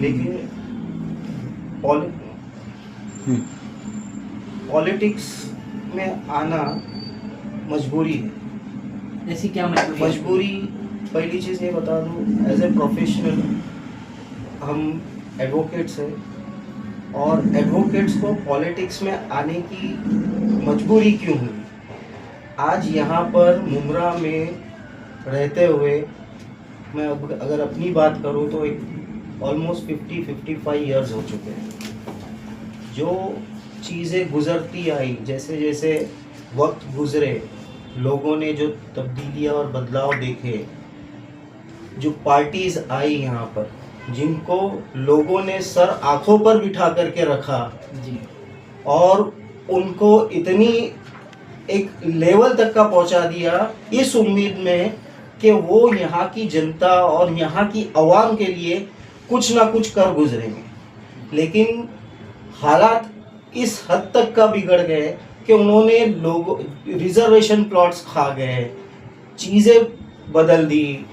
देखिए, पॉलिटिक्स में आना मजबूरी है। ऐसी क्या मजबूरी? मजबूरी, पहली चीज़ ये बता दूँ, एज ए प्रोफेशनल हम एडवोकेट्स हैं, और एडवोकेट्स को पॉलिटिक्स में आने की मजबूरी क्यों हुई? आज यहाँ पर मुमरा में रहते हुए मैं अगर अपनी बात करूँ तो एक ऑलमोस्ट 50-55 ईयर्स हो चुके हैं। जो चीज़ें गुज़रती आई, जैसे जैसे वक्त गुज़रे, लोगों ने जो तब्दीलियाँ और बदलाव देखे, जो पार्टीज़ आई यहाँ पर, जिनको लोगों ने सर आँखों पर बिठा करके रखा जी, और उनको इतनी एक लेवल तक का पहुंचा दिया इस उम्मीद में कि वो यहाँ की जनता और यहाँ की आवाम के लिए कुछ ना कुछ कर गुजरेंगे। लेकिन हालात इस हद तक का बिगड़ गए कि उन्होंने लोगों रिजर्वेशन प्लॉट्स खा गए, चीज़ें बदल दी,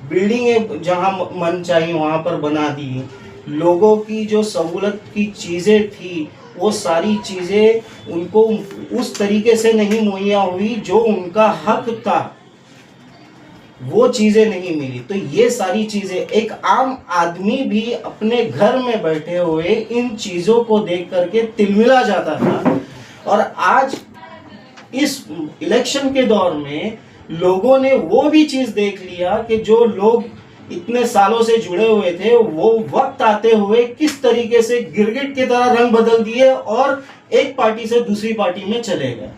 बिल्डिंगें जहाँ मन चाहिए वहाँ पर बना दी, लोगों की जो सहूलत की चीज़ें थी वो सारी चीज़ें उनको उस तरीके से नहीं मुहैया हुई जो उनका हक था, वो चीज़ें नहीं मिली। तो ये सारी चीज़ें एक आम आदमी भी अपने घर में बैठे हुए इन चीज़ों को देख करके तिलमिला जाता था। और आज इस इलेक्शन के दौर में लोगों ने वो भी चीज़ देख लिया कि जो लोग इतने सालों से जुड़े हुए थे, वो वक्त आते हुए किस तरीके से गिरगिट की तरह रंग बदल दिए और एक पार्टी से दूसरी पार्टी में चले गए,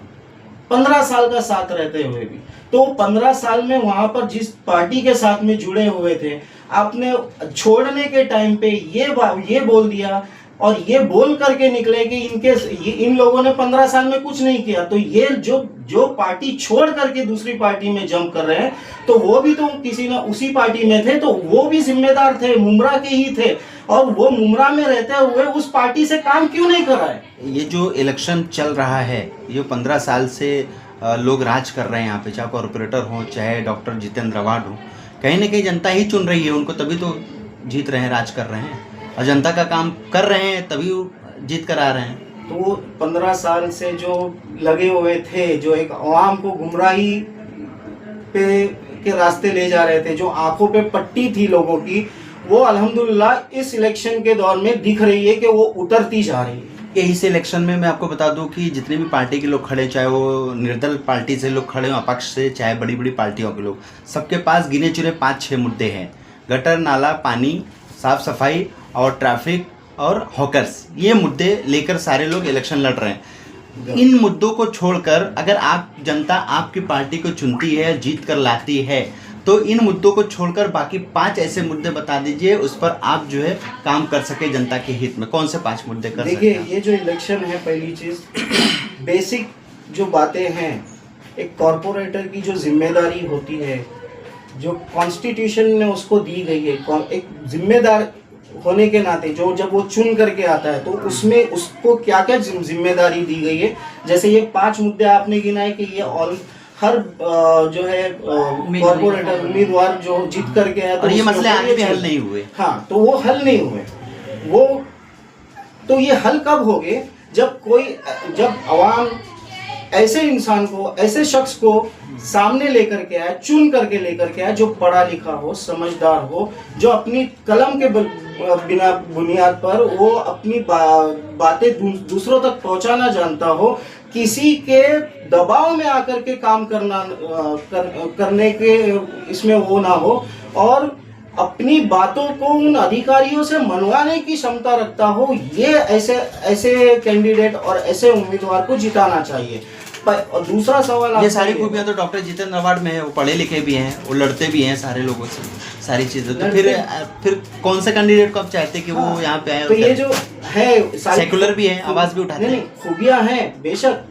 15 साल का साथ रहते हुए भी। तो 15 साल में वहां पर जिस पार्टी के साथ में जुड़े हुए थे, आपने छोड़ने के टाइम पे ये बोल दिया और ये बोल करके निकले कि इन लोगों ने 15 साल में कुछ नहीं किया। तो ये जो पार्टी छोड़ करके दूसरी पार्टी में जंप कर रहे हैं, तो वो भी तो किसी न उसी पार्टी में थे, तो वो भी जिम्मेदार थे, मुमरा के ही थे, और वो मुमरा में रहते हुए उस पार्टी से काम क्यों नहीं कराए? ये जो इलेक्शन चल रहा है, ये 15 साल से लोग राज कर रहे हैं यहाँ पे, चाहे कॉर्पोरेटर हो चाहे डॉक्टर जितेंद्र अवार्ड हो, कहीं ना कहीं जनता ही चुन रही है उनको, तभी तो जीत रहे हैं, राज कर रहे हैं, और जनता का काम कर रहे हैं तभी जीत कर आ रहे हैं। तो 15 साल से जो लगे हुए थे, जो एक आवाम को गुमराही पे के रास्ते ले जा रहे थे, जो आंखों पे पट्टी थी लोगों की, वो अल्हम्दुलिल्लाह इस इलेक्शन के दौर में दिख रही है कि वो उतरती जा रही है। यही से इलेक्शन में मैं आपको बता दूं कि जितने भी पार्टी के लोग खड़े, चाहे वो निर्दल पार्टी से लोग खड़े हो, अपक्ष से, चाहे बड़ी बड़ी पार्टियों के लोग, सबके पास गिने चुने 5-6 मुद्दे हैं। गटर, नाला, पानी, साफ सफाई और ट्रैफिक और हॉकर्स, ये मुद्दे लेकर सारे लोग इलेक्शन लड़ रहे हैं। इन मुद्दों को छोड़कर अगर आप जनता आपकी पार्टी को चुनती है, जीत कर लाती है, तो इन मुद्दों को छोड़कर बाकी 5 ऐसे मुद्दे बता दीजिए उस पर आप जो है काम कर सके जनता के हित में। कौन से 5 मुद्दे कर सकते हैं? देखिए, ये जो इलेक्शन है, पहली चीज बेसिक जो बातें हैं, एक कॉरपोरेटर की जो जिम्मेदारी होती है, जो कॉन्स्टिट्यूशन ने उसको दी गई है, एक जिम्मेदार होने के नाते जो जब वो चुन करके आता है तो उसमें उसको क्या क्या जिम्मेदारी दी गई है। जैसे ये 5 मुद्दे आपने गिनाए कि ये हर जो है कॉर्पोरेटर उम्मीदवार जो जीत करके आया, तो ये मसले आज भी हल नहीं हुए। हाँ, तो वो हल नहीं हुए। तो ये हल कब होंगे? जब अवाम ऐसे इंसान को, ऐसे शख्स को सामने लेकर के आए, चुन करके लेकर के आए, जो पढ़ा लिखा हो, समझदार हो, जो अपनी कलम के बिना बुनियाद पर वो अपनी बातें दूसरों तक पहुंचाना जानता हो, किसी के दबाव में आकर के काम करने के इसमें वो ना हो, और अपनी बातों को उन अधिकारियों से मनवाने की क्षमता रखता हो, ये ऐसे कैंडिडेट और ऐसे उम्मीदवार को जिताना चाहिए। और दूसरा सवाल, ये सारी खूबियां तो डॉक्टर जितेंद्र अवार्ड में है, वो पढ़े लिखे भी हैं, वो लड़ते भी हैं सारे लोगों से, सारी चीजें। तो फिर कौन से कैंडिडेट को आप चाहते हैं कि वो यहाँ पे आए? तो ये जो है सेकुलर भी है, आवाज भी उठाते हैं। खूबियां हैं, बेशक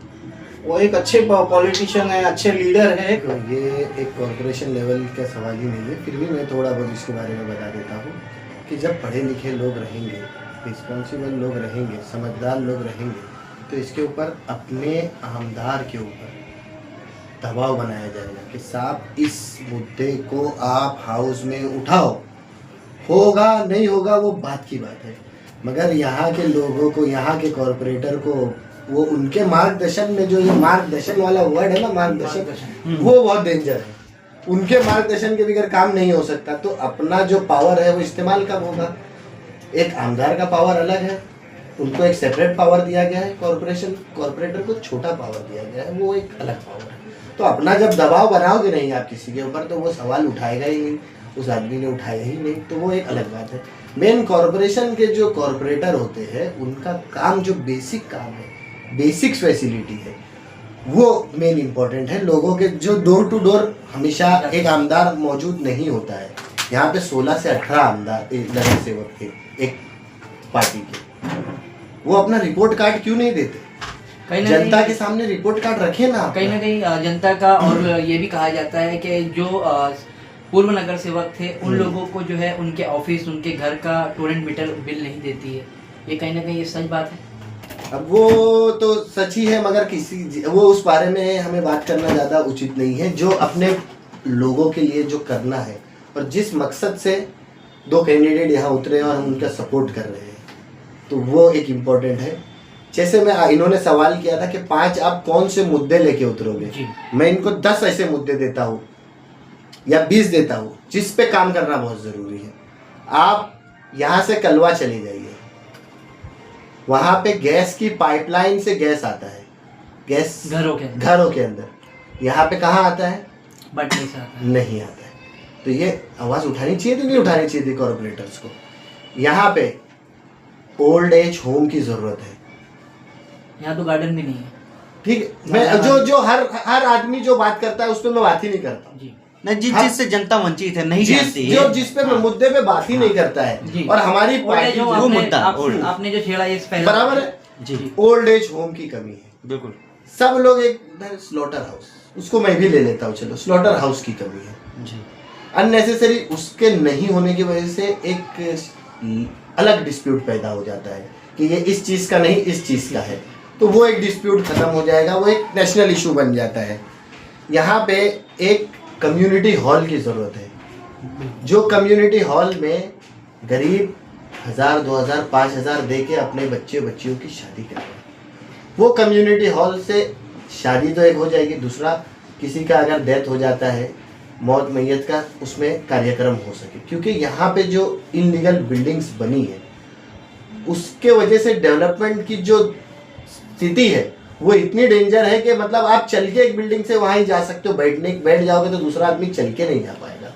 वो एक अच्छे पॉलिटिशियन है, अच्छे लीडर है। तो ये एक कॉर्पोरेशन लेवल का सवाल ही नहीं है, फिर भी मैं थोड़ा बहुत इसके बारे में बता देता हूँ कि जब पढ़े लिखे लोग रहेंगे, रिस्पॉन्सिबल लोग रहेंगे, समझदार लोग रहेंगे, तो इसके ऊपर अपने आमदार के ऊपर दबाव बनाया जाएगा कि साहब इस मुद्दे को आप हाउस में उठाओ, होगा नहीं होगा वो बात की बात है, मगर यहाँ के लोगों को, यहाँ के कॉरपोरेटर को, वो उनके मार्गदर्शन में, जो ये मार्गदर्शन वाला वर्ड है ना, मार्गदर्शन, वो बहुत डेंजर है। उनके मार्गदर्शन के बगैर काम नहीं हो सकता। तो अपना जो पावर है वो इस्तेमाल कब होगा? एक आमदार का पावर अलग है, उनको एक सेपरेट पावर दिया गया है, कॉरपोरेटर को छोटा पावर दिया गया है, वो एक अलग पावर है। तो अपना जब दबाव बनाओगे नहीं आप किसी के ऊपर, तो वो सवाल उठाएगा ही नहीं, उस आदमी ने उठाया ही नहीं, तो वो एक अलग बात है। मेन कॉरपोरेशन के जो कॉरपोरेटर होते हैं, उनका काम जो बेसिक काम है, बेसिक्स फैसिलिटी है, वो मेन इंपॉर्टेंट है। लोगों के जो डोर टू डोर हमेशा एक आमदार मौजूद नहीं होता है। यहाँ पे 16 से 18 आमदार नगर सेवक थे एक पार्टी के, वो अपना रिपोर्ट कार्ड क्यों नहीं देते? जनता के सामने रिपोर्ट कार्ड रखे ना। कहीं ना कहीं जनता का, और ये भी कहा जाता है कि जो पूर्व नगर सेवक थे उन लोगों को जो है उनके ऑफिस, उनके घर का टोरेंट मीटर बिल नहीं देती है। ये कहीं ना कहीं ये सच बात है। अब वो तो सच ही है, मगर वो उस बारे में हमें बात करना ज़्यादा उचित नहीं है। जो अपने लोगों के लिए जो करना है, और जिस मकसद से दो कैंडिडेट यहाँ उतरे और हम उनका सपोर्ट कर रहे हैं, तो वो एक इम्पोर्टेंट है। जैसे इन्होंने सवाल किया था कि 5 आप कौन से मुद्दे लेके उतरोगे, मैं इनको 10 ऐसे मुद्दे देता हूँ या 20 देता हूँ जिस पे काम करना बहुत ज़रूरी है। आप यहाँ से कलवा चले जाइए, वहाँ पे गैस की पाइपलाइन से गैस आता है, गैस घरों के अंदर। यहाँ पे कहाँ आता है? बटने से आता है। नहीं आता है। तो ये आवाज़ उठानी चाहिए थी, नहीं उठानी चाहिए थी कॉर्पोरेटर्स को? यहाँ पे ओल्ड एज होम की ज़रूरत है। यहाँ तो गार्डन भी नहीं है। ठीक है, मैं जो हर आदमी जो बात करता है उस पर मैं बात ही नहीं करता जी। नहीं, जिस चीज से जनता वंचित है, नहीं जानती है, जिस पे मुद्दे पे बात ही नहीं करता है। और हमारी पार्टी वो मुद्दा आपने जो छेड़ा ये बराबर है जी। ओल्ड एज होम की कमी है, बिल्कुल। सब लोग एक स्लॉटर हाउस, उसको मैं भी ले लेता हूँ, चलो स्लॉटर हाउस की कमी है जी। अननेसेसरी उसके नहीं होने की वजह से एक अलग डिस्प्यूट पैदा हो जाता है कि ये इस चीज़ का नहीं, इस चीज़ का है, तो वो एक डिस्प्यूट खत्म हो जाएगा, वो एक नेशनल इशू बन जाता है। यहाँ पे एक कम्युनिटी हॉल की ज़रूरत है, जो कम्युनिटी हॉल में गरीब 1000, 2000, 5000 दे के अपने बच्चियों की शादी करवाए। वो कम्युनिटी हॉल से शादी तो एक हो जाएगी, दूसरा किसी का अगर डेथ हो जाता है, मौत मैयत का, उसमें कार्यक्रम हो सके। क्योंकि यहाँ पे जो इनलीगल बिल्डिंग्स बनी है, उसके वजह से डेवलपमेंट की जो स्थिति है वो इतनी डेंजर है कि मतलब आप चल के एक बिल्डिंग से वहाँ ही जा सकते हो, बैठ जाओगे तो दूसरा आदमी चल के नहीं जा पाएगा।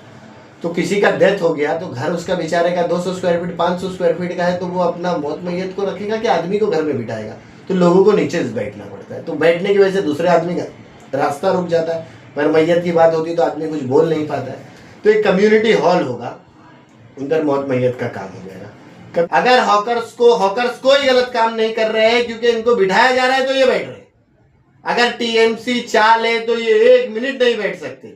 तो किसी का डेथ हो गया तो घर उसका बेचारे का 200 स्क्वायर फीट, 500 स्क्वायर फीट का है, तो वो अपना मौत मैयत को रखेगा कि आदमी को घर में बिठाएगा? तो लोगों को नीचे बैठना पड़ता है, तो बैठने की वजह से दूसरे आदमी का रास्ता रुक जाता है। पर मैयत की बात होती है तो आदमी कुछ बोल नहीं पाता है। तो एक कम्युनिटी हॉल होगा, उधर मौत मैयत का काम हो जाएगा। अगर हॉकर्स कोई गलत काम नहीं कर रहे हैं, क्योंकि इनको बिठाया जा रहा है, तो ये बैठ रहे हैं। अगर टीएमसी चाल है तो ये 1 मिनट नहीं बैठ सकते।